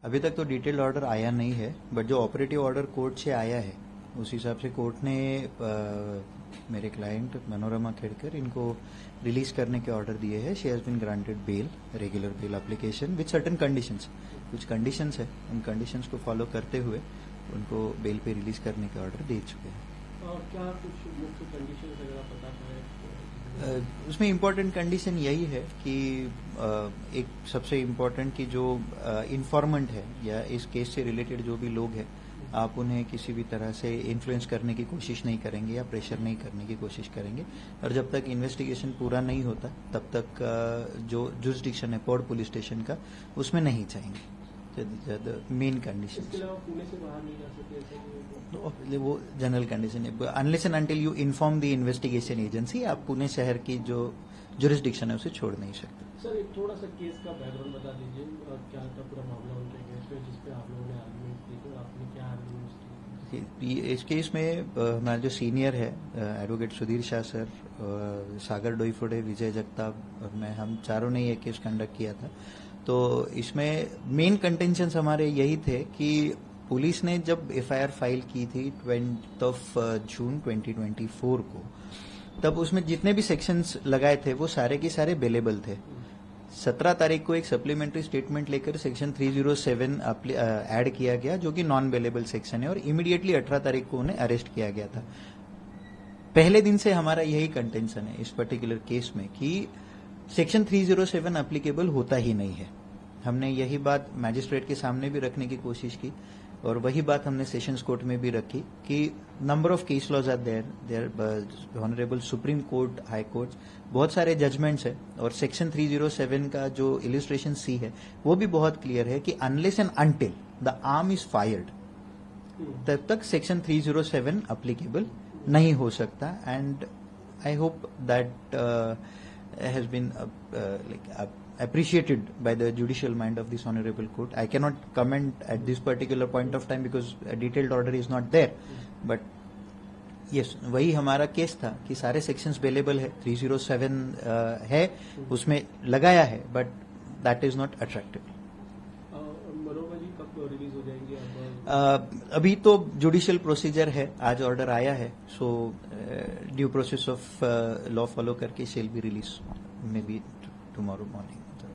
अभी तक तो डिटेल्ड ऑर्डर आया नहीं है, बट जो ऑपरेटिव ऑर्डर कोर्ट से आया है उस हिसाब से कोर्ट ने मेरे क्लाइंट मनोरमा खेड़कर इनको रिलीज करने के ऑर्डर दिए हैं. She has been granted bail, regular bail application with certain conditions. कुछ कंडीशंस है, उन कंडीशंस को फॉलो करते हुए उनको बेल पे रिलीज करने के ऑर्डर दे चुके हैं. और क्या कुछ मुख्य कंडीशन वगैरह पता है? उसमें इम्पोर्टेंट कंडीशन यही है कि एक सबसे इम्पोर्टेंट कि जो इन्फॉर्मेंट है या इस केस से रिलेटेड जो भी लोग हैं, आप उन्हें किसी भी तरह से इन्फ्लुएंस करने की कोशिश नहीं करेंगे या प्रेशर नहीं करने की कोशिश करेंगे. और जब तक इन्वेस्टिगेशन पूरा नहीं होता तब तक जो जुरिस्डिक्शन है पोर्ट पुलिस स्टेशन का, उसमें नहीं जाएंगे. मेन कंडीशन इसके अलावा पुणे से बाहर नहीं जा सकते, वो जनरल कंडीशन है. Unless and until you inform the investigation agency, आप पुणे शहर की जो जुरिस्डिक्शन है उसे छोड़ नहीं सकते. सर एक थोड़ा सा केस का बैकग्राउंड बता दीजिए, क्या था पूरा मामला उनके केस में जिसपे आप लोगों ने आर्ग्यूमेंट की, तो आपने क्या आर्ग्यूमेंट किए? इस केस में हमारा जो सीनियर है एडवोकेट सुधीर शाह सर, सागर डोईफोड़े, विजय जगताप और मैं, हम चारों ने ये केस कंडक्ट किया था. तो इसमें मेन कंटेंशंस हमारे यही थे कि पुलिस ने जब एफआईआर फाइल की थी 20 जून 2024 को, तब उसमें जितने भी सेक्शंस लगाए थे वो सारे के सारे अवेलेबल थे. 17 तारीख को एक सप्लीमेंट्री स्टेटमेंट लेकर सेक्शन 307 ऐड किया गया जो कि नॉन अवेलेबल सेक्शन है, और इमीडिएटली 18 तारीख को उन्हें अरेस्ट किया गया था. पहले दिन से हमारा यही कंटेंशन है इस पर्टिकुलर केस में कि सेक्शन 307 एप्लीकेबल होता ही नहीं है. हमने यही बात मैजिस्ट्रेट के सामने भी रखने की कोशिश की और वही बात हमने सेशंस कोर्ट में भी रखी कि number of case laws are there, honourable supreme court, high court, बहुत सारे जजमेंट्स है. और सेक्शन 307 का जो इलिस्ट्रेशन सी है वो भी बहुत क्लियर है कि unless and until the arm is fired, तब तक सेक्शन 307 एप्लीकेबल नहीं हो सकता. And I hope that has been appreciated by the judicial mind of this honorable court. I cannot comment at this particular point of time because a detailed order is not there. But yes, वही हमारा case था कि सारे sections available है, 307 है उसमें लगाया है, but that is not attractive. Manorama ji कब रिलीज हो जाएंगे? अभी तो जुडिशियल प्रोसीजर है, आज ऑर्डर आया है, so due process of law follow करके shall be release may be tomorrow morning.